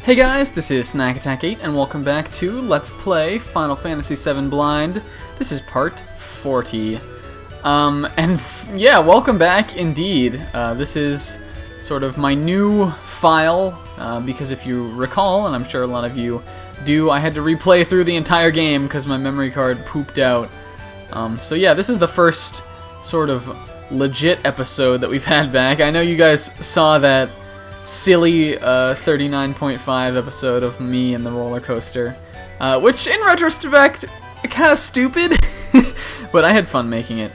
Hey guys, this is Snack Attack 8 and welcome back to Let's Play Final Fantasy VII Blind. This is part 40. Yeah, welcome back indeed. This is sort of my new file, because if you recall, and I'm sure a lot of you do, I had to replay through the entire game because my memory card pooped out. So yeah, this is the first sort of legit episode that we've had back. I know you guys saw that silly 39.5 episode of me and the roller coaster, which in retrospect, kind of stupid, but I had fun making it.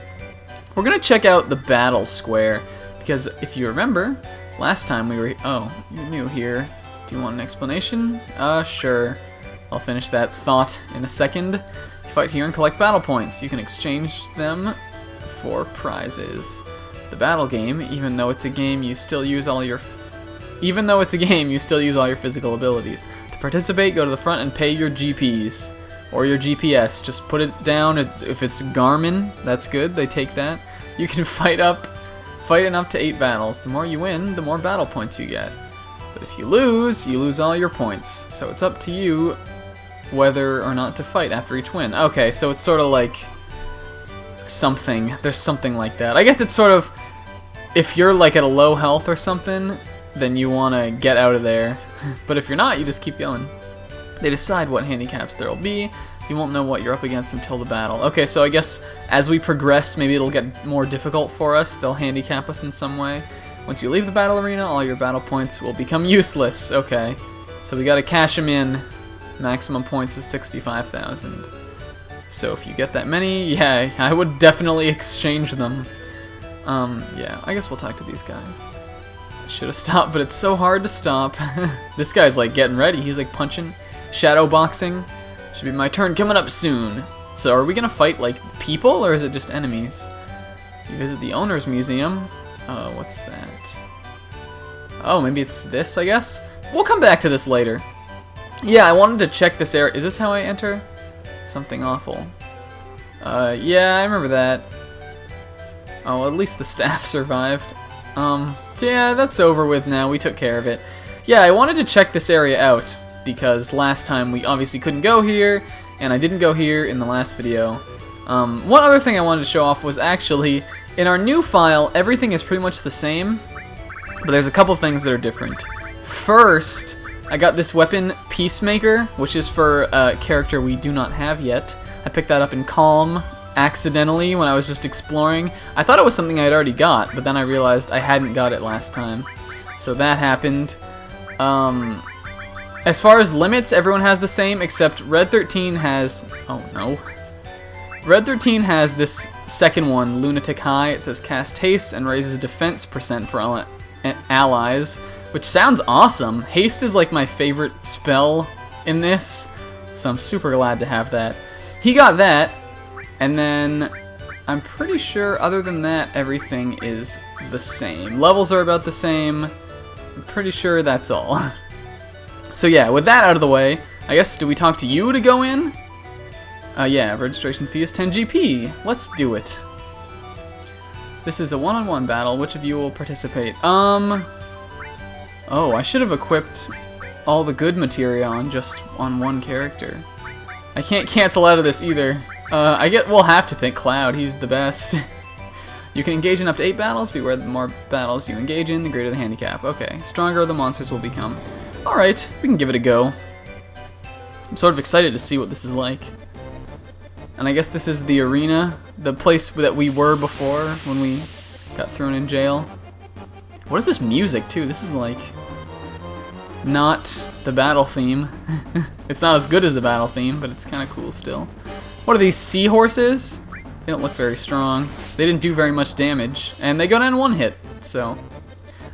We're gonna check out the battle square, because if you remember, last time we were... Oh, you're new here. Do you want an explanation? Sure. I'll finish that thought in a second. You fight here and collect battle points. You can exchange them for prizes. The battle game, even though it's a game, you still use all your physical abilities. To participate, go to the front and pay your GPs. Or your GPS. Just put it down. If it's Garmin, that's good. They take that. You can fight in up to 8 battles. The more you win, the more battle points you get. But if you lose all your points. So it's up to you whether or not to fight after each win. Okay, so it's sort of like something. There's something like that. I guess it's sort of, if you're like at a low health or something, then you want to get out of there. But if you're not, you just keep going. They decide what handicaps there'll be. You won't know what you're up against until the battle. Okay, so I guess as we progress, maybe it'll get more difficult for us. They'll handicap us in some way. Once you leave the battle arena, all your battle points will become useless. Okay, so we gotta cash them in. Maximum points is 65,000. So if you get that many, yeah, I would definitely exchange them. Yeah, I guess we'll talk to these guys. Should have stopped, but it's so hard to stop. This guy's like getting ready. He's like punching, shadow boxing. Should be my turn coming up soon. So are we gonna fight like people or is it just enemies? You visit the owner's museum. What's that? Oh, maybe it's this, I guess? We'll come back to this later. Yeah, I wanted to check this area. Is this how I enter? Something awful. Yeah, I remember that. Oh, at least the staff survived. Yeah, that's over with now. We took care of it. Yeah, I wanted to check this area out, because last time we obviously couldn't go here, and I didn't go here in the last video. One other thing I wanted to show off was actually, in our new file, everything is pretty much the same, but there's a couple things that are different. First, I got this weapon, Peacemaker, which is for a character we do not have yet. I picked that up in Calm accidentally when I was just exploring. I thought it was something I had already got, but then I realized I hadn't got it last time. So that happened. As far as limits, everyone has the same, except Red 13 has... Oh, no. Red 13 has this second one, Lunatic High. It says cast haste and raises defense % for allies, which sounds awesome. Haste is like my favorite spell in this, so I'm super glad to have that. He got that, and then I'm pretty sure other than that, everything is the same. Levels are about the same. I'm pretty sure that's all. So yeah, with that out of the way, I guess, do we talk to you to go in? Yeah, registration fee is 10 GP. Let's do it. This is a one-on-one battle. Which of you will participate? Oh, I should have equipped all the good materia on just on one character. I can't cancel out of this either. We'll have to pick Cloud. He's the best. You can engage in up to 8 battles. Beware, the more battles you engage in, the greater the handicap. Okay, stronger the monsters will become. Alright, we can give it a go. I'm sort of excited to see what this is like. And I guess this is the arena, the place that we were before when we got thrown in jail. What is this music, too? This is like not the battle theme. It's not as good as the battle theme, but it's kind of cool still. What are these, seahorses? They don't look very strong. They didn't do very much damage, and they go down in one hit, so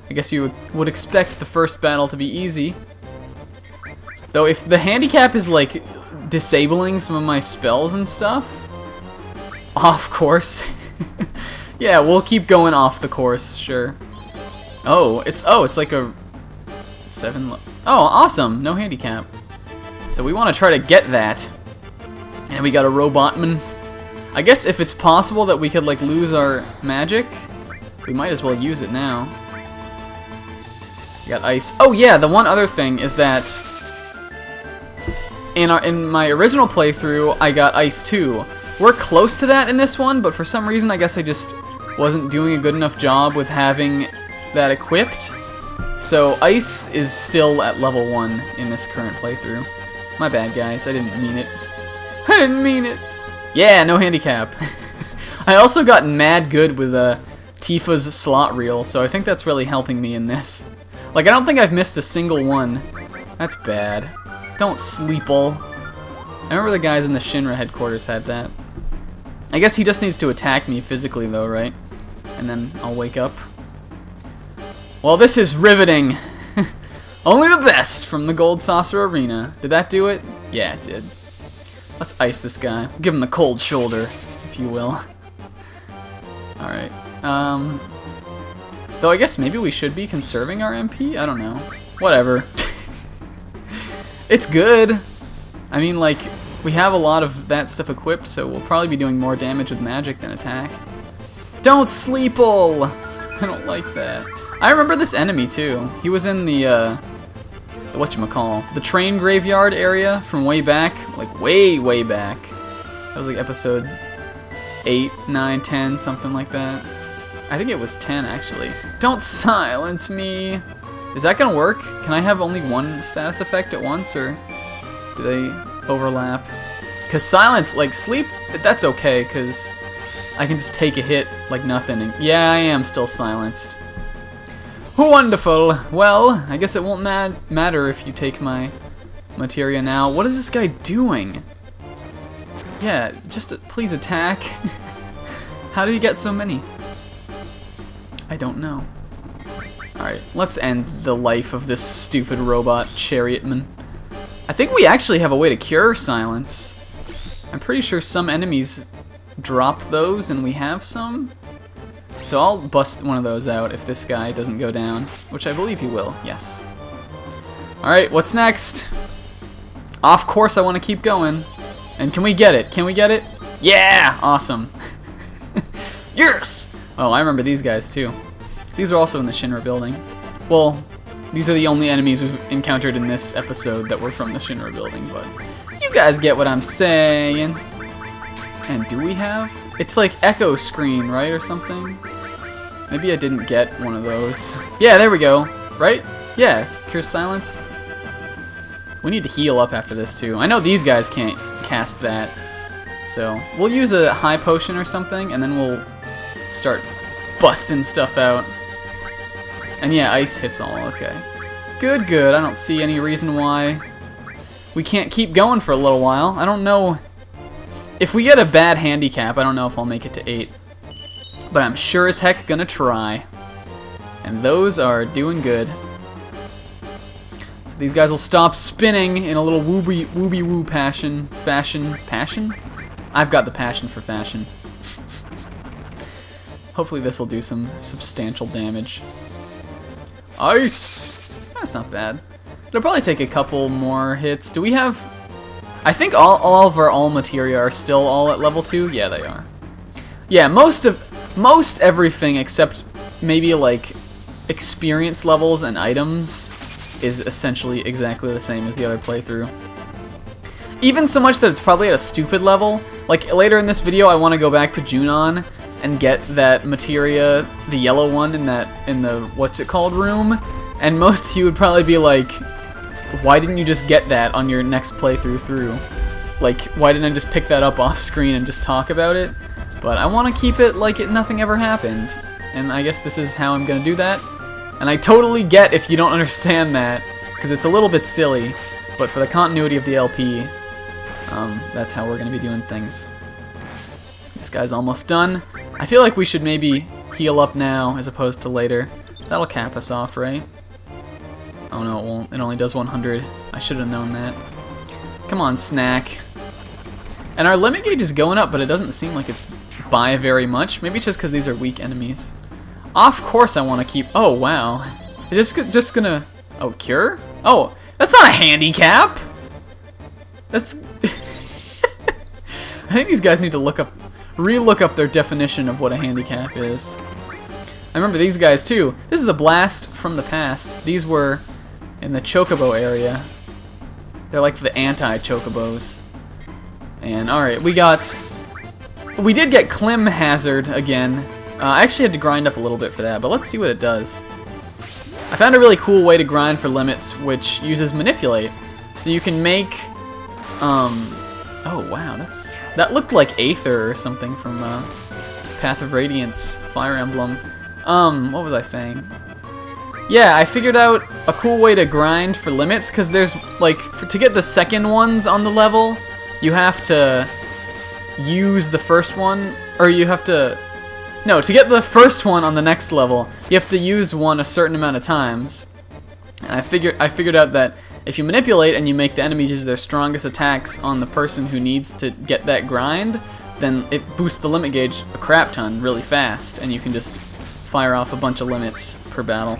I guess you would expect the first battle to be easy. Though if the handicap is like disabling some of my spells and stuff, off course. Yeah, we'll keep going off the course, sure. Oh, it's like a 7. Oh, awesome! No handicap. So we want to try to get that. And we got a robotman. I guess if it's possible that we could like lose our magic, we might as well use it now. You got ice. Oh yeah, the one other thing is that in my original playthrough, I got ice too. We're close to that in this one, but for some reason, I guess I just wasn't doing a good enough job with having that equipped. So ice is still at level 1 in this current playthrough. My bad, guys. I didn't mean it. I didn't mean it. Yeah, no handicap. I also got mad good with Tifa's slot reel, so I think that's really helping me in this. Like, I don't think I've missed a single one. That's bad. Don't sleeple. I remember the guys in the Shinra headquarters had that. I guess he just needs to attack me physically, though, right? And then I'll wake up. Well, this is riveting. Only the best from the Gold Saucer Arena. Did that do it? Yeah, it did. Let's ice this guy. Give him the cold shoulder, if you will. Alright. Though I guess maybe we should be conserving our MP? I don't know. Whatever. It's good. I mean, like, we have a lot of that stuff equipped, so we'll probably be doing more damage with magic than attack. Don't sleeple! I don't like that. I remember this enemy, too. He was in the whatchamacall, the train graveyard area from way back. Like, way back. That was like episode 8, 9, 10, something like that. I think it was 10, actually. Don't silence me! Is that gonna work? Can I have only one status effect at once, or do they overlap? Because silence, like sleep, that's okay, because I can just take a hit like nothing. And yeah, I am still silenced. Wonderful. Well, I guess it won't matter if you take my materia now. What is this guy doing? Yeah, just please attack. How did he get so many? I don't know. Alright, let's end the life of this stupid robot chariotman. I think we actually have a way to cure silence. I'm pretty sure some enemies drop those and we have some. So I'll bust one of those out if this guy doesn't go down, which I believe he will, yes. Alright, what's next? Off course, I want to keep going. And can we get it? Can we get it? Yeah! Awesome. Yes! Oh, I remember these guys too. These are also in the Shinra building. Well, these are the only enemies we've encountered in this episode that were from the Shinra building, but you guys get what I'm saying. And do we have? It's like echo screen, right, or something? Maybe I didn't get one of those. Yeah, there we go. Right? Yeah, secure silence. We need to heal up after this, too. I know these guys can't cast that. So, we'll use a high potion or something, and then we'll start busting stuff out. And yeah, ice hits all, okay. Good, good. I don't see any reason why we can't keep going for a little while. I don't know. If we get a bad handicap, I don't know if I'll make it to 8. But I'm sure as heck gonna try. And those are doing good. So these guys will stop spinning in a little wooby woo fashion. Passion? I've got the passion for fashion. Hopefully this will do some substantial damage. Ice! That's not bad. It'll probably take a couple more hits. Do we have... I think all of our all materia are still all at level 2? Yeah, they are. Yeah, most everything except maybe like experience levels and items is essentially exactly the same as the other playthrough. Even so much that it's probably at a stupid level. Like later in this video I want to go back to Junon and get that materia, the yellow one in the what's it called room, and most of you would probably be like, why didn't you just get that on your next playthrough through? Like, why didn't I just pick that up off screen and just talk about it? But I want to keep it like nothing ever happened, and I guess this is how I'm gonna do that. And I totally get if you don't understand that, because it's a little bit silly, but for the continuity of the LP, that's how we're gonna be doing things. This guy's almost done. I feel like we should maybe heal up now as opposed to later. That'll cap us off, right? Oh no, it won't. It only does 100. I should have known that. Come on, snack. And our limit gauge is going up, but it doesn't seem like it's by very much. Maybe it's just because these are weak enemies. Off course I want to keep... Oh, wow. Is this just gonna... Oh, cure? Oh, that's not a handicap! That's... I think these guys need to look up... re-look up their definition of what a handicap is. I remember these guys too. This is a blast from the past. These were in the Chocobo area. They're like the anti-Chocobos. And alright, we did get Clim Hazard again. I actually had to grind up a little bit for that, but let's see what it does. I found a really cool way to grind for limits, which uses Manipulate. So you can make, oh wow, that looked like Aether or something from Path of Radiance Fire Emblem. What was I saying? Yeah, I figured out a cool way to grind for limits, because there's, like, to get the second ones on the level, you have to use the first one, or you have to... No, to get the first one on the next level, you have to use one a certain amount of times. And I figured out that if you manipulate and you make the enemies use their strongest attacks on the person who needs to get that grind, then it boosts the limit gauge a crap ton really fast, and you can just fire off a bunch of limits per battle.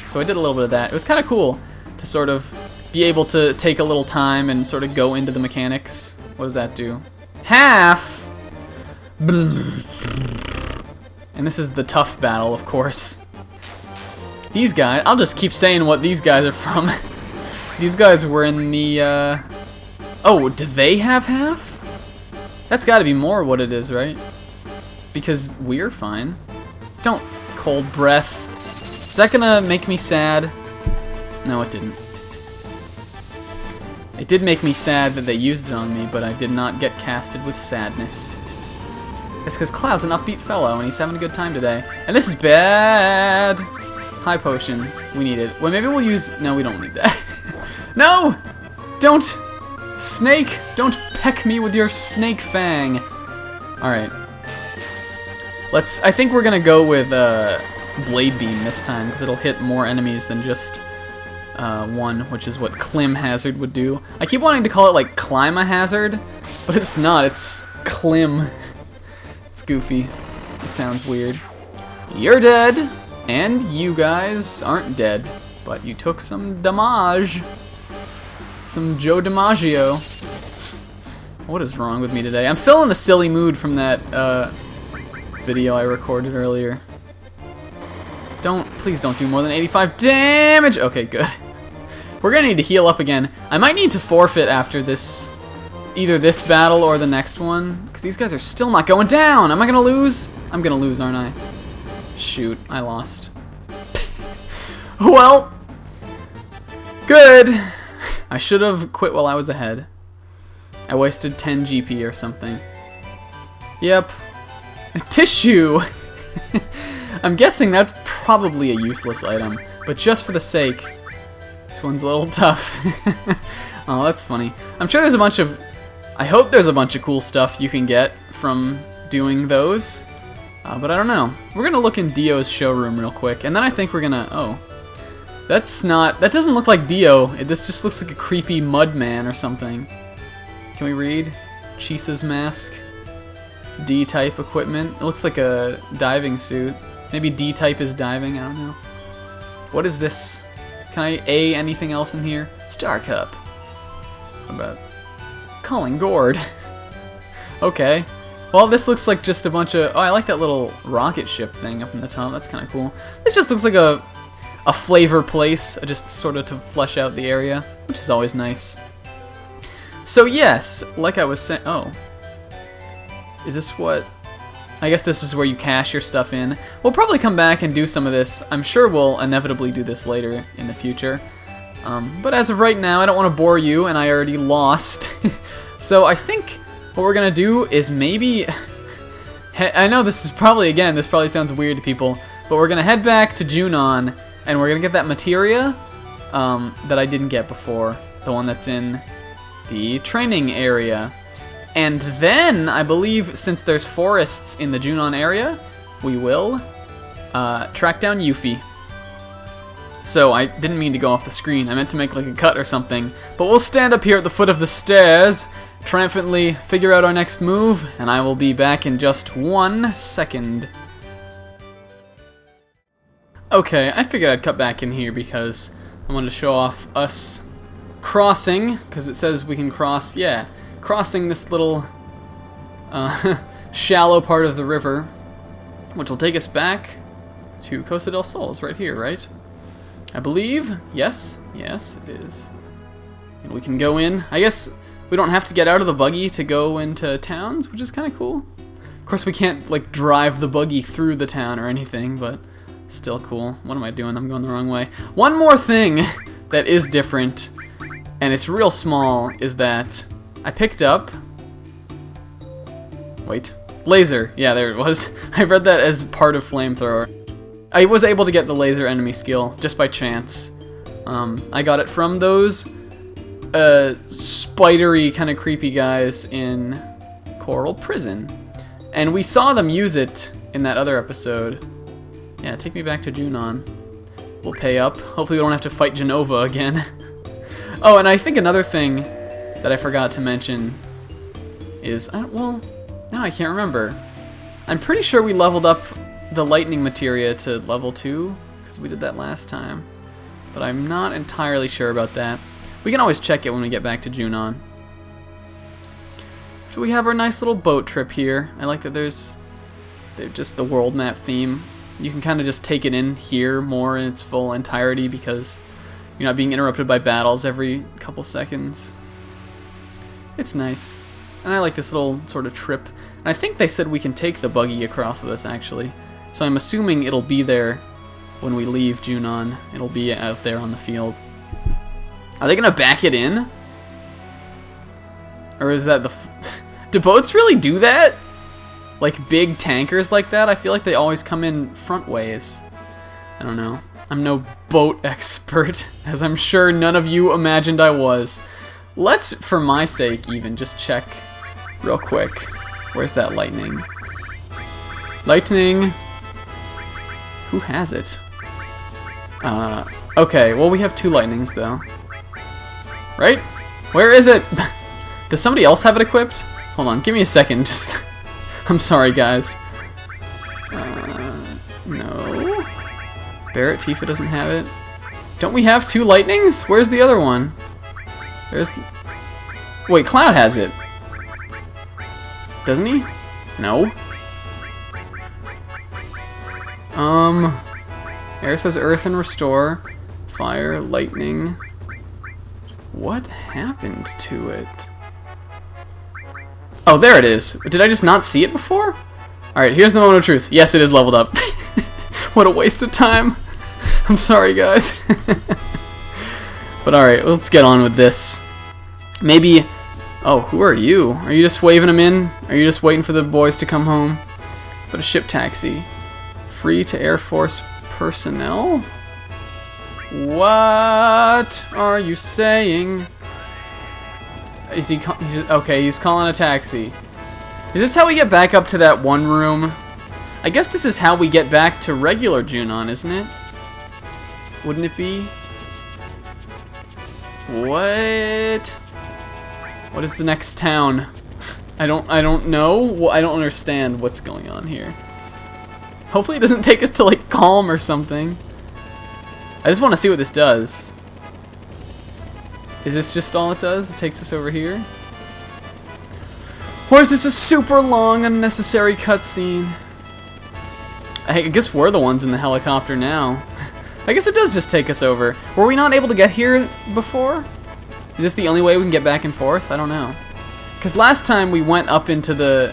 So I did a little bit of that. It was kind of cool to sort of be able to take a little time and sort of go into the mechanics. What does that do? Half! And this is the tough battle, of course. These guys, I'll just keep saying what these guys are from. These guys were in the, Oh, do they have half? That's gotta be more what it is, right? Because we're fine. Don't cold breath. Is that gonna make me sad? No, it didn't. It did make me sad that they used it on me, but I did not get casted with sadness. It's because Cloud's an upbeat fellow and he's having a good time today. And this is bad! High potion. We need it. Well, maybe we'll use... No, we don't need that. No! Don't! Snake! Don't peck me with your snake fang! Alright. I think we're gonna go with, Blade Beam this time, because it'll hit more enemies than just one, which is what Clim Hazard would do. I keep wanting to call it like Clima Hazard, but it's not, it's Clim. It's goofy. It sounds weird. You're dead, and you guys aren't dead, but you took some damage. Some Joe DiMaggio. What is wrong with me today? I'm still in the silly mood from that video I recorded earlier. Please don't do more than 85 damage! Okay, good. We're gonna need to heal up again. I might need to forfeit after this, either this battle or the next one, because these guys are still not going down! Am I gonna lose? I'm gonna lose, aren't I? Shoot, I lost. Well, good. I should have quit while I was ahead. I wasted 10 GP or something. Yep. Tissue! I'm guessing that's probably a useless item, but just for the sake, this one's a little tough. Oh, that's funny. I'm sure there's a bunch of... I hope there's a bunch of cool stuff you can get from doing those, but I don't know. We're gonna look in Dio's showroom real quick, and then I think we're gonna... Oh. That's not... That doesn't look like Dio. This just looks like a creepy mud man or something. Can we read? Chisa's mask. D-type equipment. It looks like a diving suit. Maybe D-type is diving, I don't know. What is this? Can I A anything else in here? Star Cup. What about calling Gord? Okay. Well, this looks like just a bunch of... Oh, I like that little rocket ship thing up in the top. That's kind of cool. This just looks like a flavor place, just sort of to flesh out the area, which is always nice. So yes, like I was saying... Oh. Is this what... I guess this is where you cache your stuff in. We'll probably come back and do some of this. I'm sure we'll inevitably do this later in the future. But as of right now, I don't want to bore you, and I already lost. So I think what we're going to do is maybe... I know this is probably, again, this probably sounds weird to people, but we're going to head back to Junon, and we're going to get that materia that I didn't get before. The one that's in the training area. And then, I believe, since there's forests in the Junon area, we will track down Yuffie. So, I didn't mean to go off the screen. I meant to make like a cut or something. But we'll stand up here at the foot of the stairs, triumphantly figure out our next move, and I will be back in just 1 second. Okay, I figured I'd cut back in here because I wanted to show off us crossing, because it says we can cross, yeah, crossing this little shallow part of the river, which will take us back to Costa del Sol's right here, right? I believe. Yes. Yes, it is. And we can go in. I guess we don't have to get out of the buggy to go into towns, which is kind of cool. Of course, we can't, like, drive the buggy through the town or anything, but still cool. What am I doing? I'm going the wrong way. One more thing that is different, and it's real small, is that I picked up... Wait. Laser. Yeah, there it was. I read that as part of flamethrower. I was able to get the laser enemy skill just by chance. I got it from those spidery, kind of creepy guys in Coral Prison. And we saw them use it in that other episode. Yeah, take me back to Junon. We'll pay up. Hopefully we don't have to fight Genova again. Oh, and I think another thing that I forgot to mention is... well, now I can't remember. I'm pretty sure we leveled up the lightning materia to level 2, because we did that last time. But I'm not entirely sure about that. We can always check it when we get back to Junon. So we have our nice little boat trip here. I like that there's just the world map theme. You can kind of just take it in here more in its full entirety because you're not being interrupted by battles every couple seconds. It's nice. And I like this little sort of trip. And I think they said we can take the buggy across with us, actually. So I'm assuming it'll be there when we leave Junon. It'll be out there on the field. Are they going to back it in? Or is that the... Do boats really do that? Like big tankers like that? I feel like they always come in front ways. I don't know. I'm no boat expert, as I'm sure none of you imagined I was. Let's, for my sake even, just check real quick. Where's that lightning? Lightning. Who has it? Okay, well we have 2 lightnings though. Right? Where is it? Does somebody else have it equipped? Hold on, give me a second, just... I'm sorry, guys. No. Barrett Tifa doesn't have it. Don't we have 2 lightnings? Where's the other one? There's... Wait, Cloud has it. Doesn't he? No. Air says Earth and Restore. Fire, Lightning. What happened to it? Oh, there it is. Did I just not see it before? Alright, here's the moment of truth. Yes, it is leveled up. What a waste of time. I'm sorry, guys. But alright, let's get on with this. Maybe... Oh, who are you? Are you just waving them in? Are you just waiting for the boys to come home? But a ship taxi. Free to Air Force personnel? What are you saying? Is he... okay, he's calling a taxi. Is this how we get back up to that one room? I guess this is how we get back to regular Junon, isn't it? Wouldn't it be? What? What is the next town? I don't know. Well, I don't understand what's going on here. Hopefully it doesn't take us to like Calm or something. I just want to see what this does. Is this just all it does? It takes us over here? Or is this a super long, unnecessary cutscene? I guess we're the ones in the helicopter now. I guess it does just take us over. Were we not able to get here before? Is this the only way we can get back and forth? I don't know. Because last time we went up into the,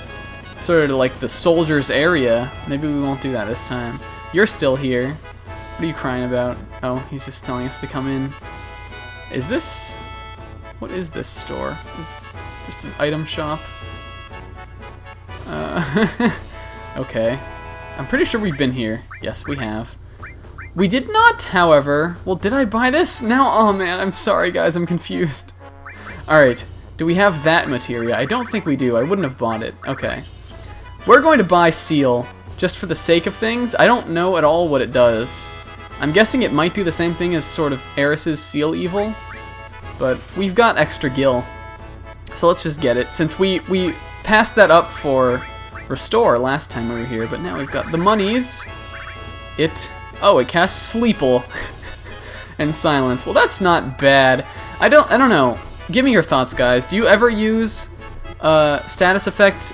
sort of like the soldiers area. Maybe we won't do that this time. You're still here. What are you crying about? Oh, he's just telling us to come in. Is this... What is this store? Is this just an item shop? Okay. I'm pretty sure we've been here. Yes, we have. We did not, however... Well, did I buy this? Now, oh man, I'm sorry guys, I'm confused. Alright, do we have that materia? I don't think we do. I wouldn't have bought it. Okay. We're going to buy Seal, just for the sake of things. I don't know at all what it does. I'm guessing it might do the same thing as sort of Eris's Seal Evil, but we've got extra gil. So let's just get it, since we passed that up for Restore last time we were here, but now we've got the monies. Oh, it casts Sleeple and Silence. Well, that's not bad. I don't know. Give me your thoughts, guys. Do you ever use status effect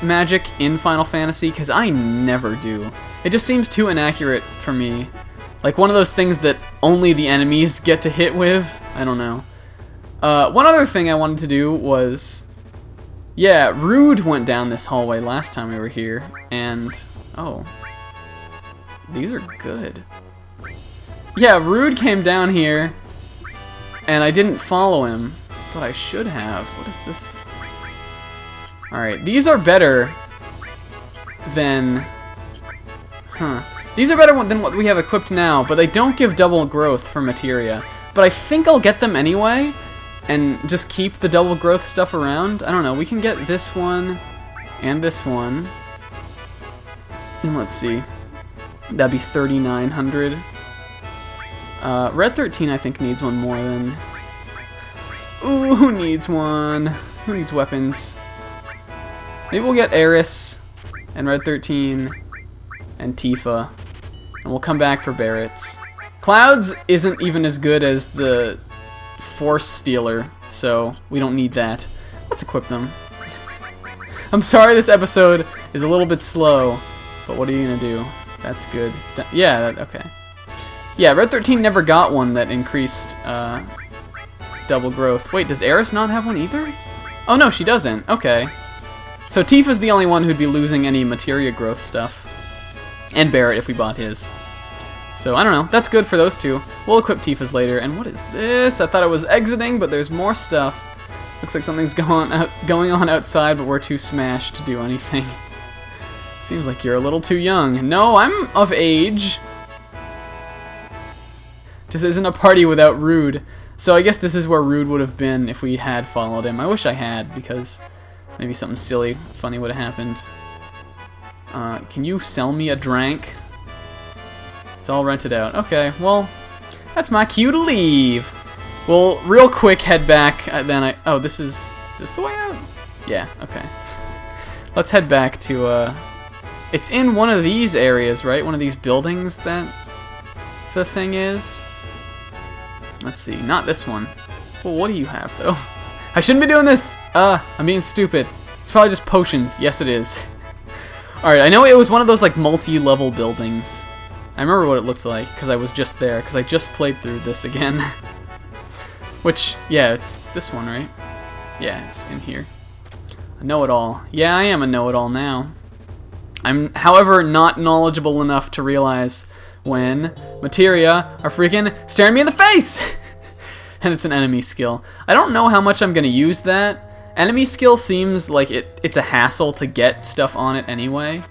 magic in Final Fantasy? Because I never do. It just seems too inaccurate for me. Like one of those things that only the enemies get to hit with. I don't know. One other thing I wanted to do was... Yeah, Rude went down this hallway last time we were here, and... Oh. These are good. Yeah, Rude came down here, and I didn't follow him, but I should have. What is this? Alright, these are better than... Huh. These are better than what we have equipped now, but they don't give double growth for materia. But I think I'll get them anyway, and just keep the double growth stuff around. I don't know, we can get this one, and this one. And let's see. That'd be 3,900. Red 13 I think needs one more than... Ooh, who needs one? Who needs weapons? Maybe we'll get Eris, and Red 13, and Tifa. And we'll come back for Barrett's. Clouds isn't even as good as the Force Stealer, so we don't need that. Let's equip them. I'm sorry this episode is a little bit slow, but what are you gonna do? That's good. Yeah, okay. Yeah, Red 13 never got one that increased double growth. Wait, does Eris not have one either? Oh no, she doesn't. Okay. So Tifa's the only one who'd be losing any materia growth stuff. And Barrett if we bought his. So I don't know, that's good for those two. We'll equip Tifa's later. And what is this? I thought it was exiting, but there's more stuff. Looks like something's going on outside, but we're too smashed to do anything. Seems like you're a little too young. No, I'm of age. Just isn't a party without Rude. So I guess this is where Rude would have been if we had followed him. I wish I had, because maybe something silly, funny would have happened. Can you sell me a drank? It's all rented out. Okay, well, that's my cue to leave. We'll real quick head back, then oh, this is the way out? Yeah, okay. Let's head back to, it's in one of these areas, right? One of these buildings that the thing is. Let's see, not this one. Well, what do you have, though? I shouldn't be doing this! I'm being stupid. It's probably just potions. Yes, it is. Alright, I know it was one of those, like, multi-level buildings. I remember what it looked like, because I was just there, because I just played through this again. Which, yeah, it's this one, right? Yeah, it's in here. A know-it-all. Yeah, I am a know-it-all now. I'm, however, not knowledgeable enough to realize when materia are freaking staring me in the face! And it's an enemy skill. I don't know how much I'm going to use that. Enemy skill seems like it's a hassle to get stuff on it anyway.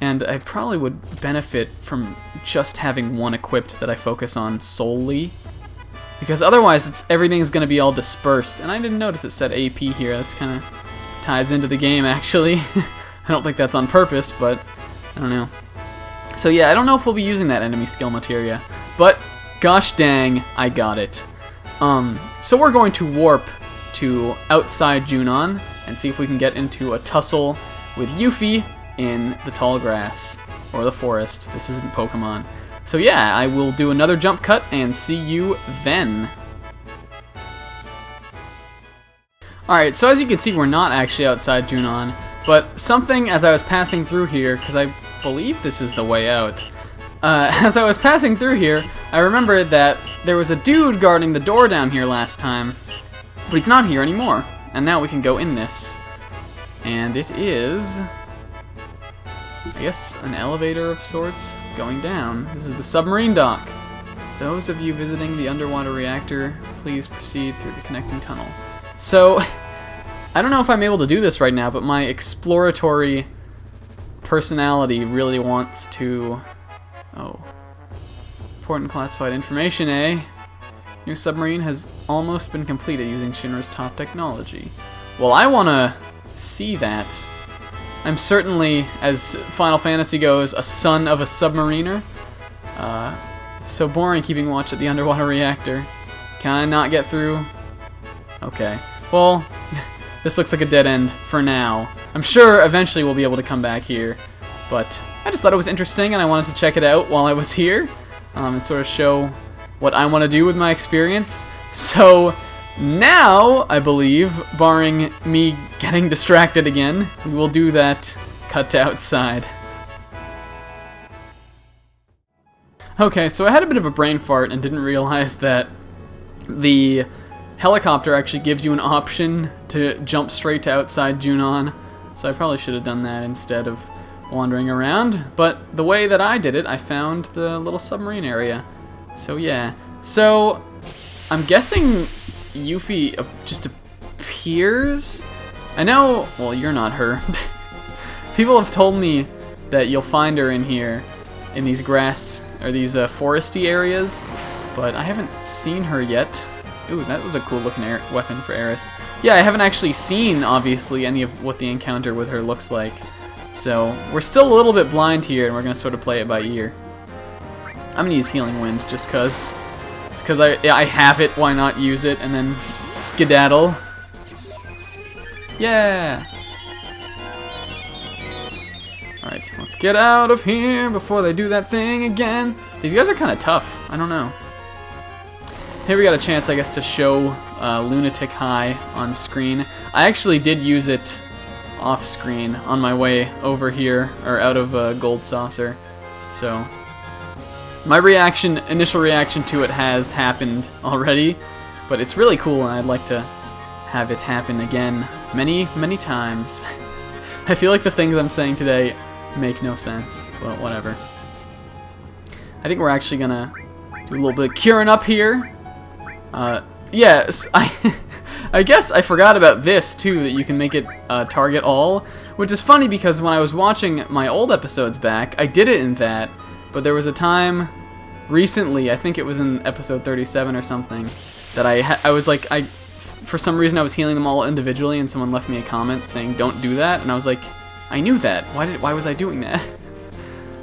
And I probably would benefit from just having one equipped that I focus on solely. Because otherwise everything's going to be all dispersed. And I didn't notice it said AP here. That's kind of ties into the game, actually. I don't think that's on purpose, but I don't know. So yeah, I don't know if we'll be using that enemy skill materia. But gosh dang, I got it. So we're going to warp to outside Junon and see if we can get into a tussle with Yuffie in the tall grass, or the forest. This isn't Pokemon. So yeah, I will do another jump cut and see you then. Alright, so as you can see, we're not actually outside Junon, but something as I was passing through here, because I believe this is the way out, as I was passing through here, I remembered that there was a dude guarding the door down here last time, but he's not here anymore. And now we can go in this. And it is, I guess, an elevator of sorts going down. This is the submarine dock. Those of you visiting the underwater reactor, please proceed through the connecting tunnel. So, I don't know if I'm able to do this right now, but my exploratory personality really wants to... Oh. Important classified information, eh? New submarine has almost been completed using Shinra's top technology. Well, I want to see that. I'm certainly, as Final Fantasy goes, a son of a submariner. It's so boring keeping watch at the underwater reactor. Can I not get through? Okay. Well, this looks like a dead end for now. I'm sure eventually we'll be able to come back here, but I just thought it was interesting and I wanted to check it out while I was here and sort of show what I want to do with my experience. So now, I believe, barring me getting distracted again, we will do that cut to outside. Okay, so I had a bit of a brain fart and didn't realize that the helicopter actually gives you an option to jump straight to outside Junon, so I probably should have done that instead of wandering around. But the way that I did it, I found the little submarine area. So yeah. So I'm guessing Yuffie just appears? I know, well, you're not her. People have told me that you'll find her in here, in these grass, or these foresty areas, but I haven't seen her yet. Ooh, that was a cool looking weapon for Eris. Yeah, I haven't actually seen, obviously, any of what the encounter with her looks like. So, we're still a little bit blind here, and we're going to sort of play it by ear. I'm going to use Healing Wind, just because I have it, why not use it, and then skedaddle. Yeah! Alright, so let's get out of here before they do that thing again. These guys are kind of tough. I don't know. Here we got a chance, I guess, to show Lunatic High on screen. I actually did use it off screen on my way over here, or out of Gold Saucer. So, my initial reaction to it has happened already, but it's really cool and I'd like to have it happen again many, many times. I feel like the things I'm saying today make no sense, but whatever. I think we're actually gonna do a little bit of curing up here. Yes, I guess I forgot about this too, that you can make it target all, which is funny because when I was watching my old episodes back, I did it in that, but there was a time recently, I think it was in episode 37 or something, that I was like, for some reason I was healing them all individually, and someone left me a comment saying don't do that, and I was like, I knew that. Why was I doing that?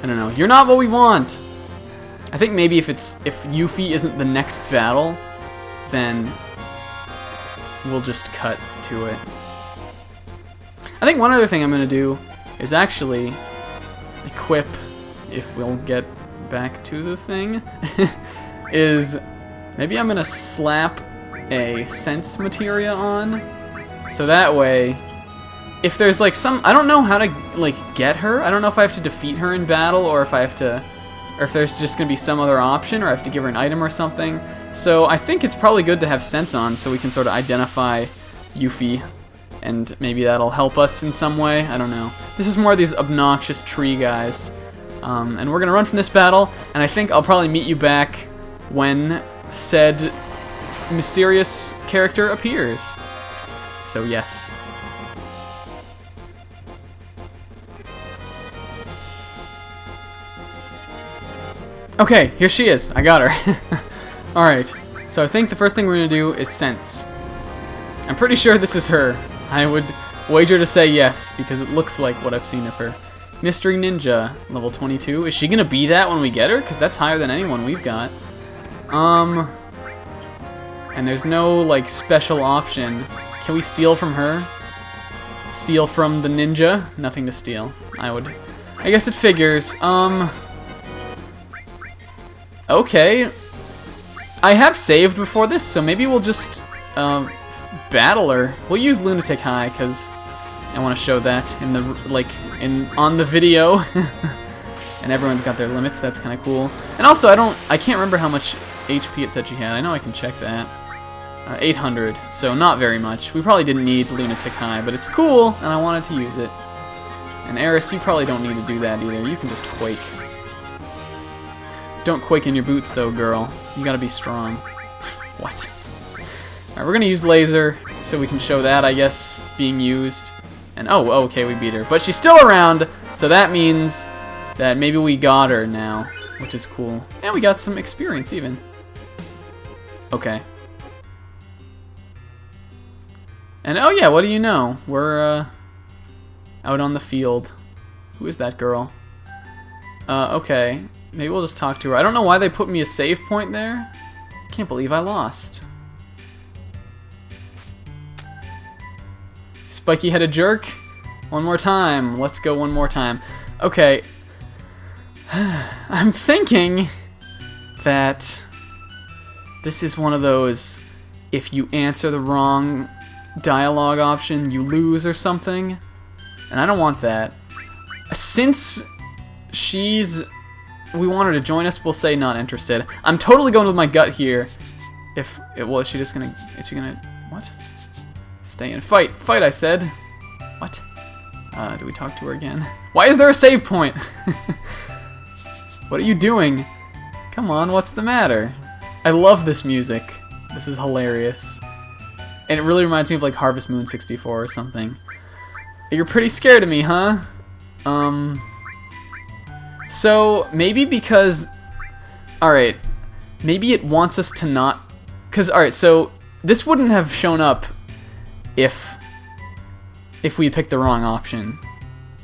I don't know. You're not what we want. I think maybe if Yuffie isn't the next battle, then we'll just cut to it. I think one other thing I'm gonna do is actually equip, if we'll get back to the thing, is maybe I'm gonna slap a sense materia on, so that way, if there's like I don't know how to like get her. I don't know if I have to defeat her in battle, or if there's just gonna be some other option, or I have to give her an item or something. So I think it's probably good to have sense on, so we can sort of identify Yuffie, and maybe that'll help us in some way. I don't know. This is more of these obnoxious tree guys, and we're gonna run from this battle. And I think I'll probably meet you back when said mysterious character appears. So yes. Okay, here she is. I got her. Alright, so I think the first thing we're going to do is sense. I'm pretty sure this is her. I would wager to say yes, because it looks like what I've seen of her. Mystery Ninja, level 22. Is she going to be that when we get her? Because that's higher than anyone we've got. And there's no, like, special option. Can we steal from her? Steal from the ninja? Nothing to steal. I guess it figures. Okay. I have saved before this, so maybe we'll just battle her. We'll use Lunatic High because I want to show that in the on the video. And everyone's got their limits. That's kind of cool. And also, I can't remember how much HP it said she had. I know I can check that. 800, so not very much. We probably didn't need Lunatic High, but it's cool, and I wanted to use it. And Eris, you probably don't need to do that either. You can just quake. Don't quake in your boots, though, girl. You gotta be strong. What? Alright, we're gonna use laser, so we can show that, I guess, being used. And, oh, okay, we beat her. But she's still around, so that means that maybe we got her now, which is cool. And we got some experience, even. Okay. And, oh yeah, what do you know? We're, out on the field. Who is that girl? Okay. Maybe we'll just talk to her. I don't know why they put me a save point there. Can't believe I lost. Spiky-headed jerk. One more time. Let's go one more time. Okay. I'm thinking that this is one of those, if you answer the wrong dialogue option, you lose or something. And I don't want that. Since she's we want her to join us, we'll say not interested. I'm totally going with my gut here. If it was, she just gonna, is she gonna, what? Stay and fight. Fight, I said. What? Do we talk to her again? Why is there a save point? What are you doing? Come on, what's the matter? I love this music. This is hilarious. And it really reminds me of like Harvest Moon 64 or something. You're pretty scared of me, huh? So maybe because, alright, maybe it wants us to not, because, alright, so this wouldn't have shown up if we picked the wrong option,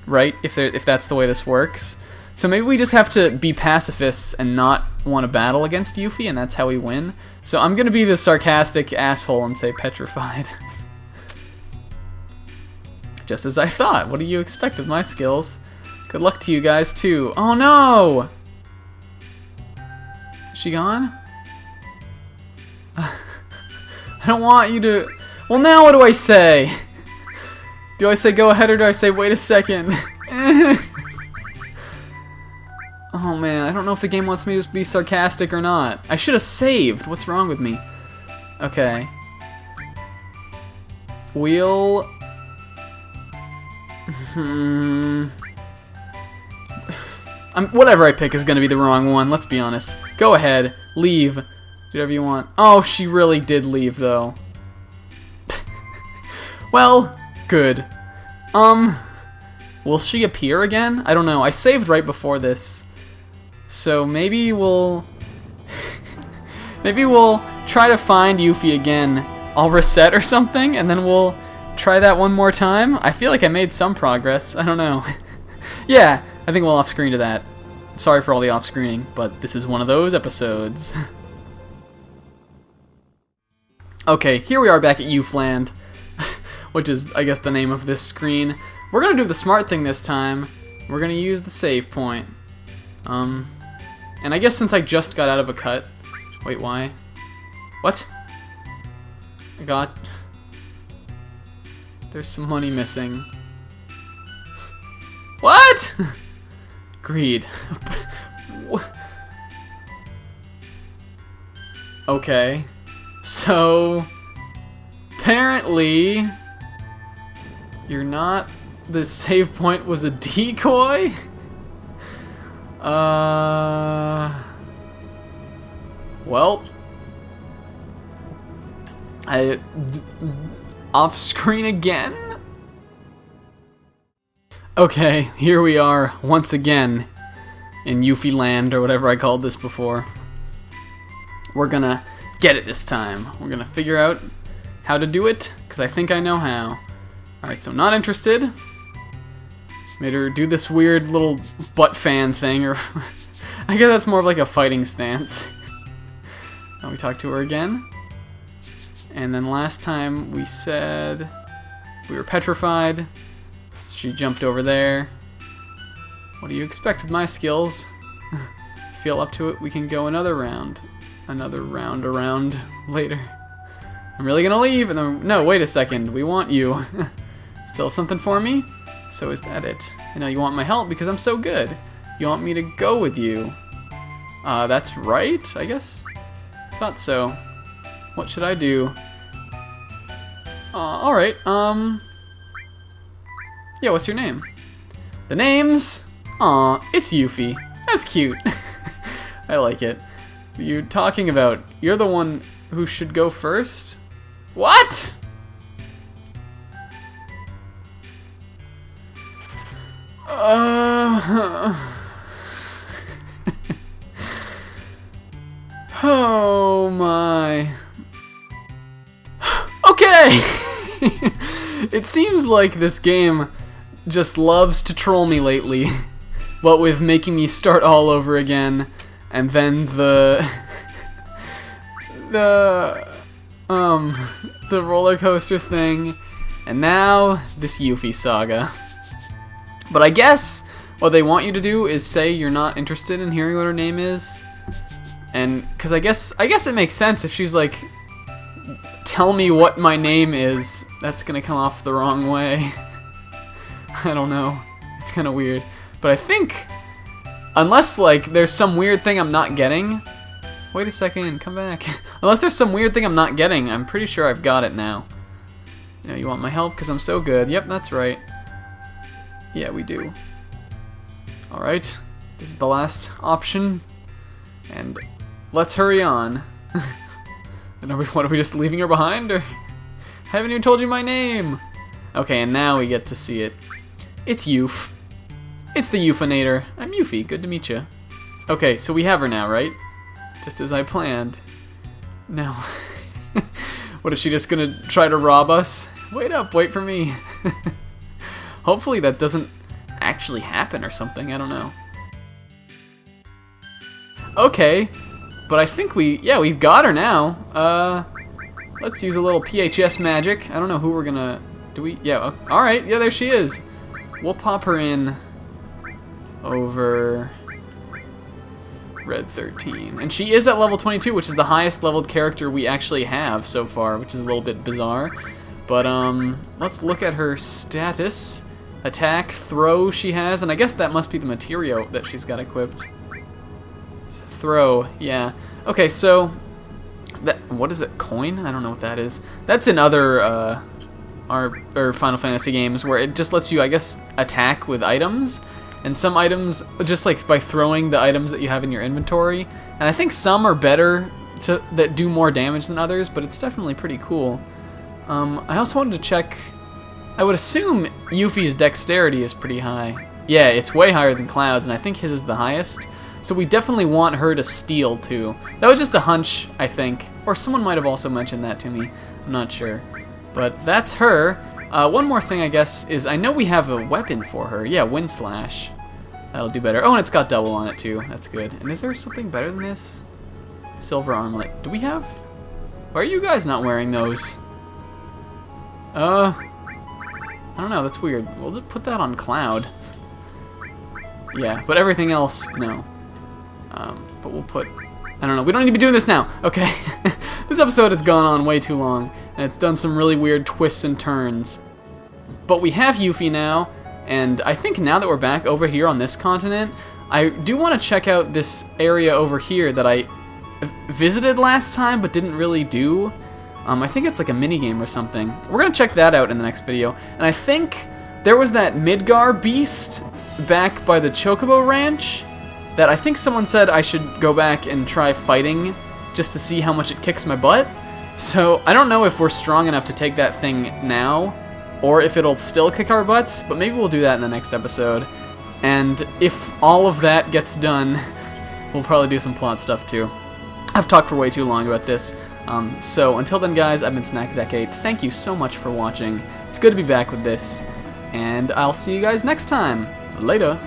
right? If that's the way this works. So maybe we just have to be pacifists and not want to battle against Yuffie, and that's how we win. So I'm gonna be the sarcastic asshole and say petrified. Just as I thought. What do you expect of my skills? Good luck to you guys too. Oh no! Is she gone? I don't want you to... Well, now what do I say? Do I say go ahead or do I say wait a second? Oh man, I don't know if the game wants me to be sarcastic or not. I should have saved. What's wrong with me? Okay. We'll... whatever I pick is gonna be the wrong one, let's be honest. Go ahead. Leave. Do whatever you want. Oh, she really did leave, though. Well, good. Will she appear again? I don't know. I saved right before this. So maybe we'll... maybe we'll try to find Yuffie again. I'll reset or something, and then we'll try that one more time. I feel like I made some progress. I don't know. Yeah, I think we'll off-screen to that. Sorry for all the off-screening, but this is one of those episodes. Okay, here we are back at Yuffland, which is, I guess, the name of this screen. We're gonna do the smart thing this time. We're gonna use the save point. And I guess since I just got out of a cut... Wait, why? What? I got... There's some money missing. What? Greed. Okay. So... Apparently... You're not... The save point was a decoy? Well... Off screen again? Okay, here we are once again in Yuffie land, or whatever I called this before. We're gonna get it this time. We're gonna figure out how to do it, because I think I know how. Alright, so not interested. Made her do this weird little butt fan thing, or I guess that's more of like a fighting stance. And we talked to her again. And then last time we said we were petrified. She jumped over there. What do you expect with my skills? Feel up to it, we can go another round. Another round around later. I'm really gonna leave, and then, no, wait a second, we want you. Still have something for me? So is that it? You know, you want my help because I'm so good. You want me to go with you. That's right, I guess? Thought so. What should I do? Alright, yeah, what's your name? The name's... Aw, it's Yuffie. That's cute. I like it. You're talking about... You're the one who should go first? What?! Oh my... Okay! It seems like this game just loves to troll me lately, but with making me start all over again, and then the roller coaster thing, and now this Yuffie saga. But I guess what they want you to do is say you're not interested in hearing what her name is, and because I guess it makes sense if she's like, tell me what my name is. That's gonna come off the wrong way. I don't know. It's kind of weird. But I think Unless, like, there's some weird thing I'm not getting. Wait a second, come back. Unless there's some weird thing I'm not getting, I'm pretty sure I've got it now. You know, you want my help because I'm so good. Yep, that's right. Yeah, we do. Alright, this is the last option. And let's hurry on. And what, are we just leaving her behind, or haven't even told you my name? Okay, and now we get to see it. It's Yuff. It's the Yuffinator. I'm Yuffie. Good to meet you. Okay, so we have her now, right? Just as I planned. No. What, is she just gonna try to rob us? Wait up, wait for me. Hopefully that doesn't actually happen or something. I don't know. Okay, but I think we've got her now. Let's use a little PHS magic. I don't know who we're gonna... Do we? Yeah, alright, yeah, there she is. We'll pop her in over Red 13. And she is at level 22, which is the highest leveled character we actually have so far, which is a little bit bizarre. But, let's look at her status. Attack, throw she has, and I guess that must be the materia that she's got equipped. Throw, yeah. Okay, so... what is it, coin? I don't know what that is. That's in other, our Final Fantasy games where it just lets you, I guess, attack with items. And some items, just like by throwing the items that you have in your inventory. And I think some are better, that do more damage than others, but it's definitely pretty cool. I also wanted to check, I would assume Yuffie's dexterity is pretty high. Yeah, it's way higher than Cloud's, and I think his is the highest. So we definitely want her to steal, too. That was just a hunch, I think. Or someone might have also mentioned that to me. I'm not sure. But that's her. One more thing, I guess, is I know we have a weapon for her. Yeah, Wind Slash. That'll do better. Oh, and it's got double on it, too. That's good. And is there something better than this? Silver armlet. Do we have... Why are you guys not wearing those? I don't know. That's weird. We'll just put that on Cloud. Yeah, but everything else, no. But we'll put... I don't know. We don't need to be doing this now. Okay. This episode has gone on way too long, and it's done some really weird twists and turns. But we have Yuffie now, and I think now that we're back over here on this continent, I do want to check out this area over here that I visited last time but didn't really do. I think it's like a minigame or something. We're going to check that out in the next video. And I think there was that Midgar beast back by the Chocobo Ranch that I think someone said I should go back and try fighting just to see how much it kicks my butt. So I don't know if we're strong enough to take that thing now or if it'll still kick our butts, but maybe we'll do that in the next episode. And if all of that gets done, we'll probably do some plot stuff too. I've talked for way too long about this. So until then, guys, I've been Snackadecade. Thank you so much for watching. It's good to be back with this, and I'll see you guys next time. Later.